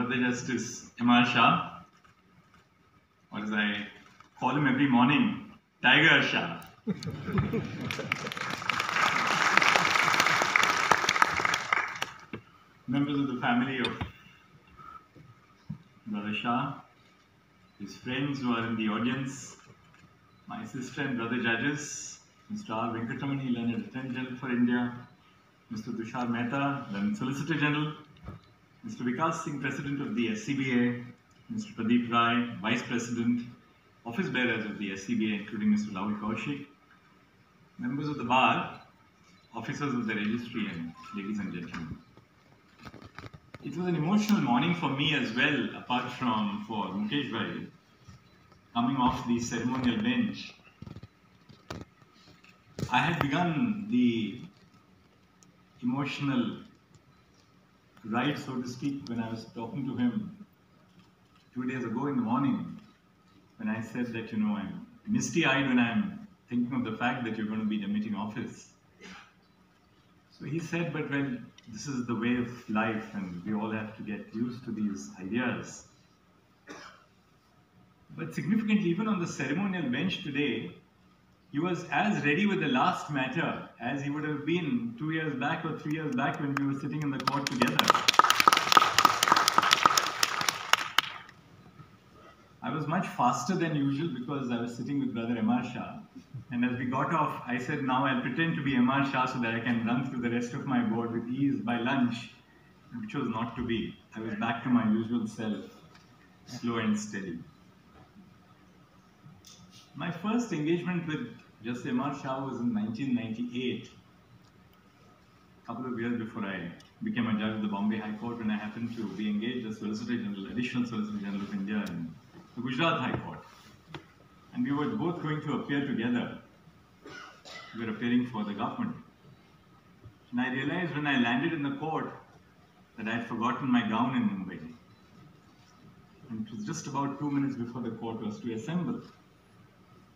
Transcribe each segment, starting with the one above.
Brother Justice M.R. Shah, or as I call him every morning, Tiger Shah. Members of the family of Brother Shah, his friends who are in the audience, my sister and brother judges, Mr. R. Venkatramani, Learned Attorney General for India, Mr. Tushar Mehta, Learned Solicitor General, Mr. Vikas Singh, President of the SCBA, Mr. Pradeep Rai, Vice President, Office Bearers of the SCBA, including Mr. Rahul Kaushik, members of the bar, officers of the registry, and ladies and gentlemen. It was an emotional morning for me as well, apart from for Mukesh Bhai, coming off the ceremonial bench. I had begun the emotional ride, so to speak, when I was talking to him 2 days ago in the morning, when I said that, I'm misty-eyed when I'm thinking of the fact that you're going to be demitting office. So he said, but well, this is the way of life and we all have to get used to these ideas. But significantly, even on the ceremonial bench today, he was as ready with the last matter as he would have been 2 years back or 3 years back when we were sitting in the court together. I was much faster than usual because I was sitting with Brother M.R. Shah. And as we got off, I said, now I'll pretend to be M.R. Shah so that I can run through the rest of my board with ease by lunch, which was not to be. I was back to my usual self, slow and steady. My first engagement with Justice M.R. Shah was in 1998, a couple of years before I became a judge of the Bombay High Court, when I happened to be engaged as Solicitor General, Additional Solicitor General of India in the Gujarat High Court. And we were both going to appear together. We were appearing for the government. And I realized when I landed in the court that I had forgotten my gown in Mumbai. And it was just about 2 minutes before the court was to assemble.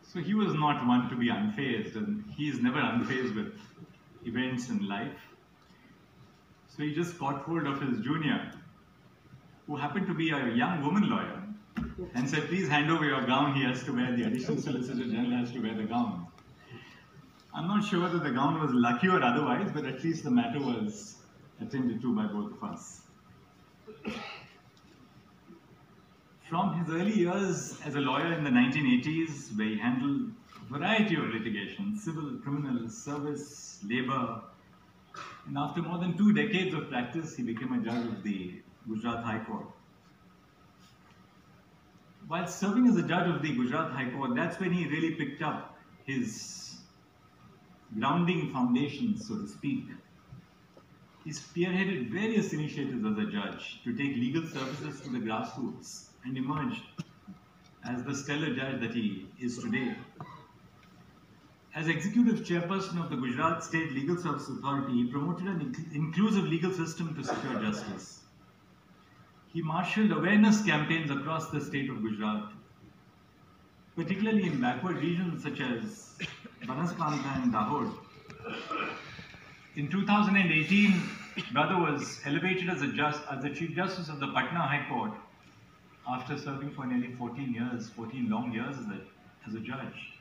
So he was not one to be unfazed, and he is never unfazed with events in life. So he just caught hold of his junior, who happened to be a young woman lawyer, and said, please hand over your gown, he has to wear, the Additional Solicitor General has to wear the gown. I'm not sure whether the gown was lucky or otherwise, but at least the matter was attended to by both of us. From his early years as a lawyer in the 1980s, where he handled a variety of litigation, civil, criminal, service, labor, and after more than 2 decades of practice, he became a judge of the Gujarat High Court. While serving as a judge of the Gujarat High Court, that's when he really picked up his grounding foundations, so to speak. He spearheaded various initiatives as a judge to take legal services to the grassroots and emerged as the stellar judge that he is today. As executive chairperson of the Gujarat State Legal Services Authority, he promoted an inclusive legal system to secure justice. He marshaled awareness campaigns across the state of Gujarat, particularly in backward regions such as Banaskantha and Dahod. In 2018, Brother was elevated as the Chief Justice of the Patna High Court after serving for nearly 14 long years as a judge.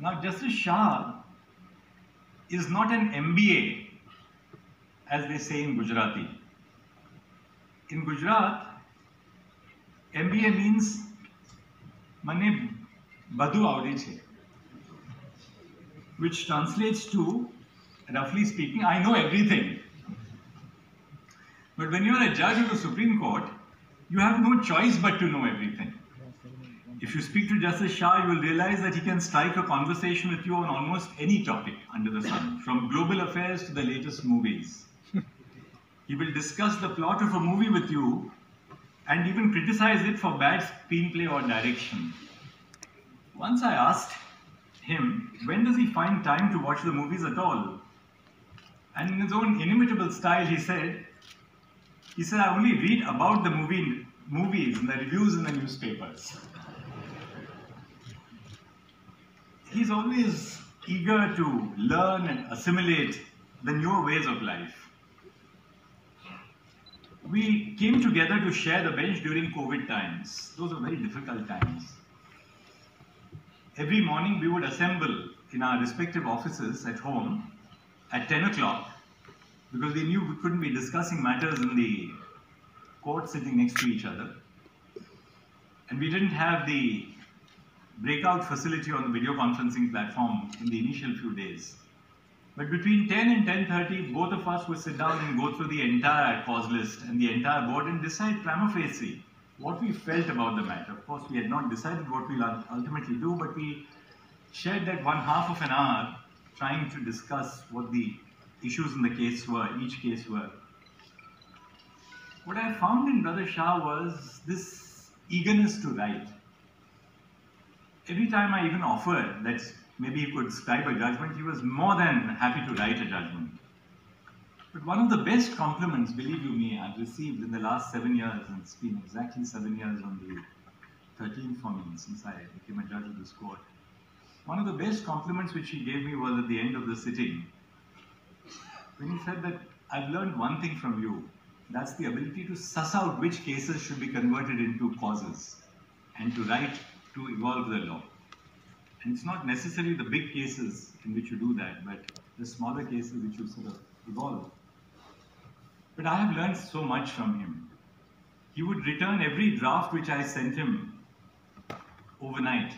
Now, Justice Shah is not an MBA, as they say in Gujarati. In Gujarat, MBA means Mane Badu Avde Che, which translates to, roughly speaking, I know everything. But when you are a judge of the Supreme Court, you have no choice but to know everything. If you speak to Justice Shah, you will realize that he can strike a conversation with you on almost any topic under the sun, from global affairs to the latest movies. He will discuss the plot of a movie with you and even criticize it for bad screenplay or direction. Once I asked him, when does he find time to watch the movies at all? And in his own inimitable style, he said, I only read about the movies and the reviews in the newspapers. He's always eager to learn and assimilate the newer ways of life. We came together to share the bench during COVID times. Those were very difficult times. Every morning we would assemble in our respective offices at home at 10 o'clock because we knew we couldn't be discussing matters in the court sitting next to each other. And we didn't have the breakout facility on the video conferencing platform in the initial few days. But between 10 and 10:30, both of us would sit down and go through the entire cause list and the entire board and decide prima facie what we felt about the matter. Of course, we had not decided what we'll ultimately do, but we shared that 1/2 of an hour trying to discuss what the issues in the case were, each case were. What I found in Brother Shah was this eagerness to write. Every time I even offered that maybe he could scribe a judgment, he was more than happy to write a judgment. But one of the best compliments, believe you me, I've received in the last 7 years, and it's been exactly 7 years on the 13th for me since I became a judge of this court. One of the best compliments which he gave me was at the end of the sitting, when he said that I've learned one thing from you, that's the ability to suss out which cases should be converted into causes and to write to evolve the law. And it's not necessarily the big cases in which you do that, but the smaller cases which you sort of evolve. But I have learned so much from him. He would return every draft which I sent him overnight.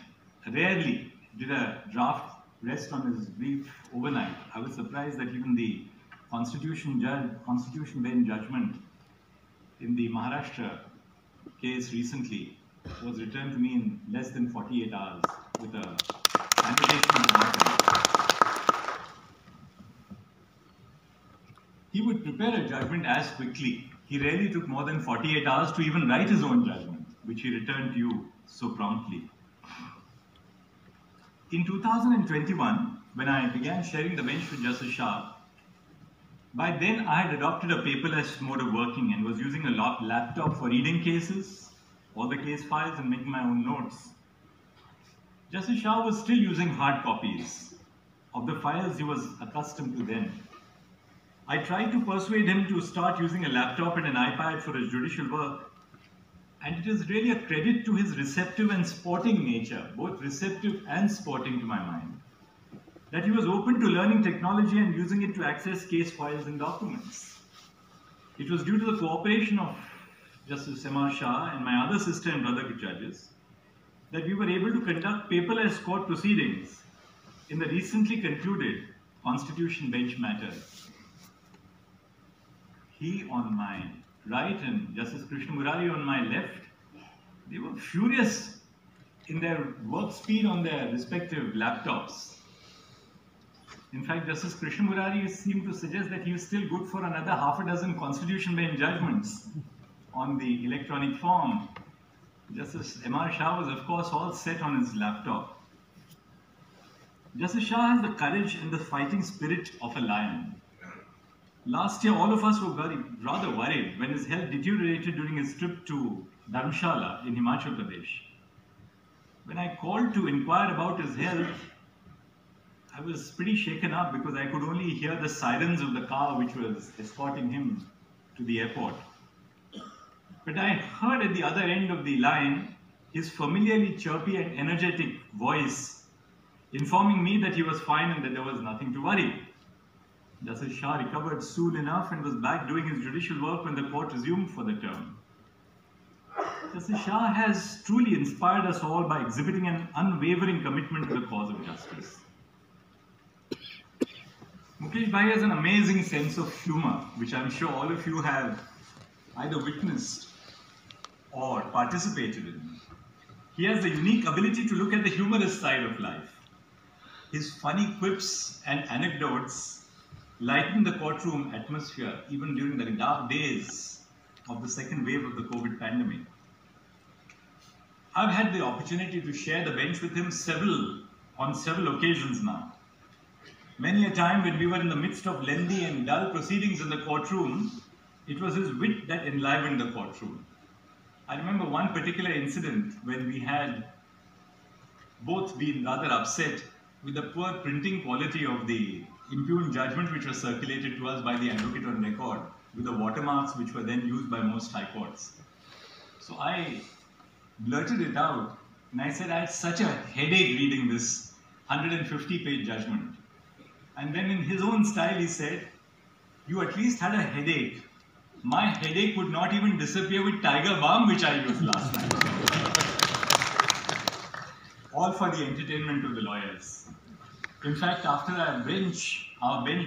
Rarely did a draft rest on his brief overnight. I was surprised that even the Constitution bench judgment in the Maharashtra case recently was returned to me in less than 48 hours with a annotation of the document. He would prepare a judgment as quickly. He rarely took more than 48 hours to even write his own judgment, which he returned to you so promptly. In 2021, when I began sharing the bench with Justice Shah, by then I had adopted a paperless mode of working and was using a laptop for reading cases, all the case files, and making my own notes. Justice Shah was still using hard copies of the files he was accustomed to then. I tried to persuade him to start using a laptop and an iPad for his judicial work, and it is really a credit to his receptive and sporting nature, both receptive and sporting to my mind, that he was open to learning technology and using it to access case files and documents. It was due to the cooperation of Justice M.R. Shah and my other sister and brother judges that we were able to conduct paperless court proceedings in the recently concluded Constitution bench matter. He on my right and Justice Krishna Murari on my left, they were furious in their work speed on their respective laptops. In fact, Justice Krishna Murari seemed to suggest that he was still good for another half a dozen Constitution bench judgments on the electronic form. Justice M.R. Shah was, of course, all set on his laptop. Justice Shah has the courage and the fighting spirit of a lion. Last year, all of us were rather worried when his health deteriorated during his trip to Dharamshala in Himachal Pradesh. When I called to inquire about his health, I was pretty shaken up because I could only hear the sirens of the car which was escorting him to the airport. But I heard at the other end of the line his familiarly chirpy and energetic voice informing me that he was fine and that there was nothing to worry. Justice Shah recovered soon enough and was back doing his judicial work when the court resumed for the term. Justice Shah has truly inspired us all by exhibiting an unwavering commitment to the cause of justice. Mukesh Bhai has an amazing sense of humor, which I'm sure all of you have either witnessed or participated in. He has the unique ability to look at the humorous side of life. His funny quips and anecdotes lighten the courtroom atmosphere even during the dark days of the second wave of the COVID pandemic. I've had the opportunity to share the bench with him on several occasions now. Many a time when we were in the midst of lengthy and dull proceedings in the courtroom, it was his wit that enlivened the courtroom. I remember one particular incident when we had both been rather upset with the poor printing quality of the impugned judgment which was circulated to us by the advocate on record. with the watermarks which were then used by most high courts. So I blurted it out and I said I had such a headache reading this 150-page judgment. And then in his own style he said, you at least had a headache. My headache would not even disappear with Tiger Balm which I used last night. All for the entertainment of the lawyers. In fact, after our bench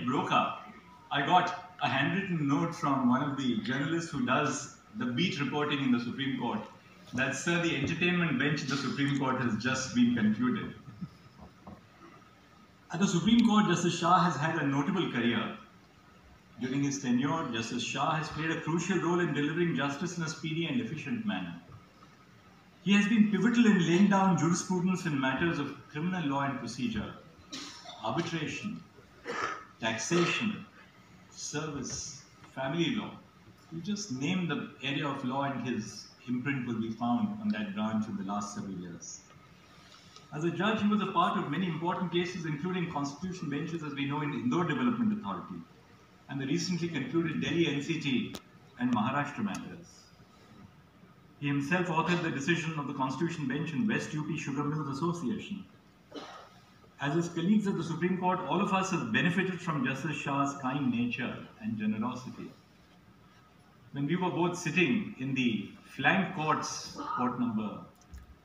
broke up, I got a handwritten note from one of the journalists who does the beat reporting in the Supreme Court that, sir, the entertainment bench in the Supreme Court has just been concluded. At the Supreme Court, Justice Shah has had a notable career. During his tenure, Justice Shah has played a crucial role in delivering justice in a speedy and efficient manner. He has been pivotal in laying down jurisprudence in matters of criminal law and procedure, arbitration, taxation, service, family law. You just name the area of law and his imprint will be found on that branch in the last several years. As a judge, he was a part of many important cases, including constitution benches, as we know, in Indore Development Authority, and the recently concluded Delhi NCT and Maharashtra matters. He himself authored the decision of the Constitution Bench in West UP Sugar Mills Association. As his colleagues at the Supreme Court, all of us have benefited from Justice Shah's kind nature and generosity. When we were both sitting in the flank courts, court number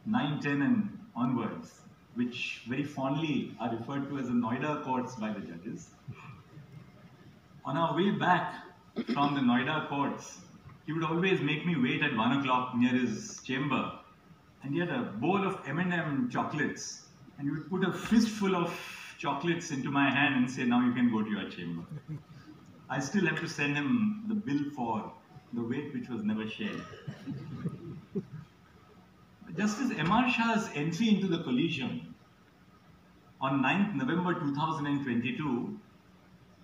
9, 10 and onwards, which very fondly are referred to as the Noida courts by the judges, on our way back from the Noida courts, he would always make me wait at 1 o'clock near his chamber, and he had a bowl of M&M chocolates, and he would put a fistful of chocolates into my hand and say, now you can go to your chamber. I still have to send him the bill for the weight which was never shared. Justice M.R. Shah's entry into the collegium on 9th November 2022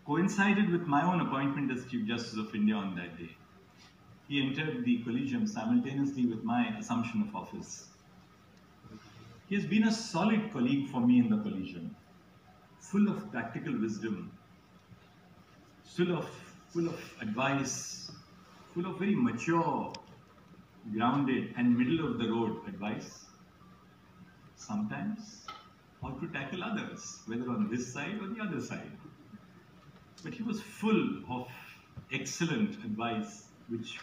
coincided with my own appointment as Chief Justice of India on that day. He entered the collegium simultaneously with my assumption of office. He has been a solid colleague for me in the collegium, full of practical wisdom, full of advice, full of very mature, grounded and middle-of-the-road advice. Sometimes how to tackle others, whether on this side or the other side. But he was full of excellent advice, which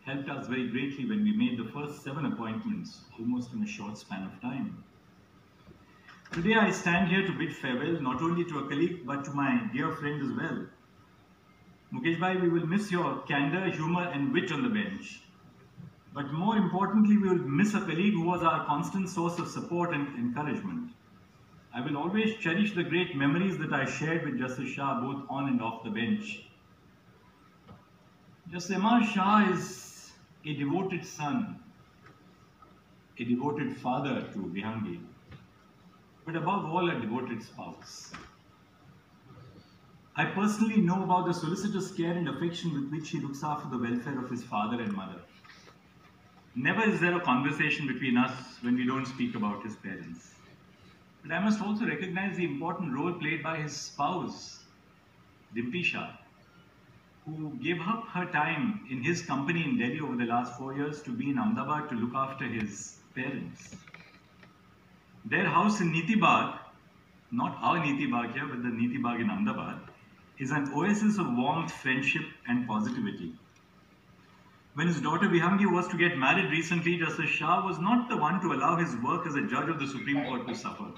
helped us very greatly when we made the first 7 appointments, almost in a short span of time. Today I stand here to bid farewell not only to a colleague, but to my dear friend as well. Mukesh Bhai, we will miss your candor, humor and wit on the bench. But more importantly, we will miss a colleague who was our constant source of support and encouragement. I will always cherish the great memories that I shared with Justice Shah both on and off the bench. Justice M.R. Shah is a devoted son, a devoted father to Vihangi, but above all a devoted spouse. I personally know about the solicitous care and affection with which he looks after the welfare of his father and mother. Never is there a conversation between us when we don't speak about his parents. But I must also recognize the important role played by his spouse, Dimpi Shah, who gave up her time in his company in Delhi over the last 4 years to be in Ahmedabad to look after his parents. Their house in Niti Bagh, not our Niti Bagh here, but the Niti Bagh in Ahmedabad, is an oasis of warmth, friendship and positivity. When his daughter Vihangi was to get married recently, Justice Shah was not the one to allow his work as a judge of the Supreme Court to suffer.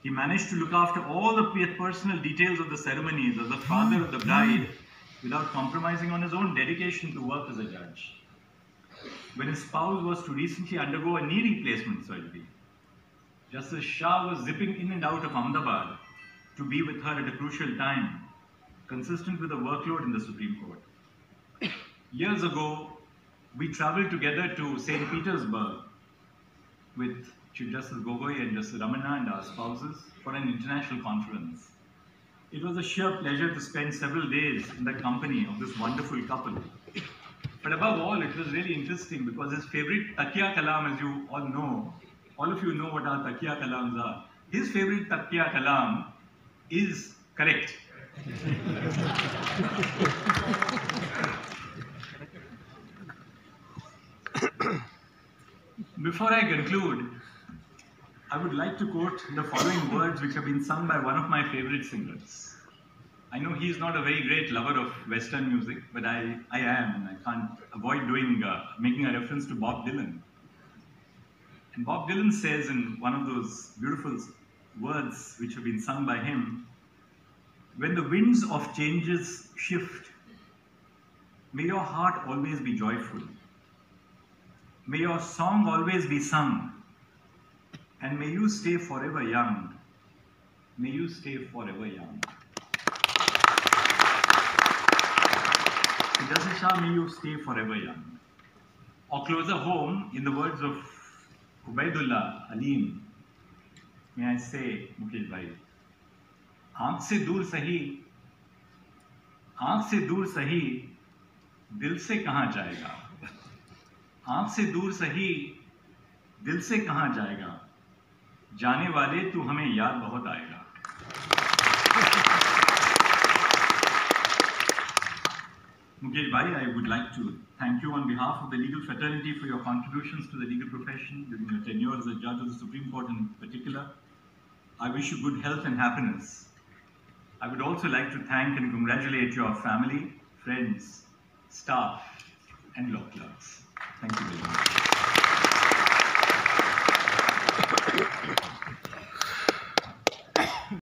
He managed to look after all the personal details of the ceremonies as the father of the bride without compromising on his own dedication to work as a judge. When his spouse was to recently undergo a knee replacement surgery, Justice Shah was zipping in and out of Ahmedabad to be with her at a crucial time, consistent with the workload in the Supreme Court. Years ago, we traveled together to St. Petersburg with Chief Justice Gogoi and Justice Ramana and our spouses for an international conference. It was a sheer pleasure to spend several days in the company of this wonderful couple. But above all, it was really interesting because his favorite Takiya Kalam, as you all know, all of you know what our Takiya Kalams are. His favorite Takiya Kalam is correct. Before I conclude, I would like to quote the following words which have been sung by one of my favorite singers. I know he is not a very great lover of Western music, but I am, and I can't avoid making a reference to Bob Dylan. And Bob Dylan says in one of those beautiful words which have been sung by him, "When the winds of changes shift, may your heart always be joyful. May your song always be sung, and may you stay forever young. May you stay forever young." Justice Shah, may you stay forever young. Or closer home, in the words of Ubaidullah Aleem, may I say, Mukesh Bhai, आँख से दूर सही, दिल से कहाँ जाएगा? आँख से दूर सही, दिल से कहाँ जाएगा? जाने वाले तू हमें याद बहुत आएगा. Mukesh Bhai, I would like to thank you on behalf of the legal fraternity for your contributions to the legal profession during your tenure as a judge of the Supreme Court in particular. I wish you good health and happiness. I would also like to thank and congratulate your family, friends, staff, and law clerks. Thank you very much.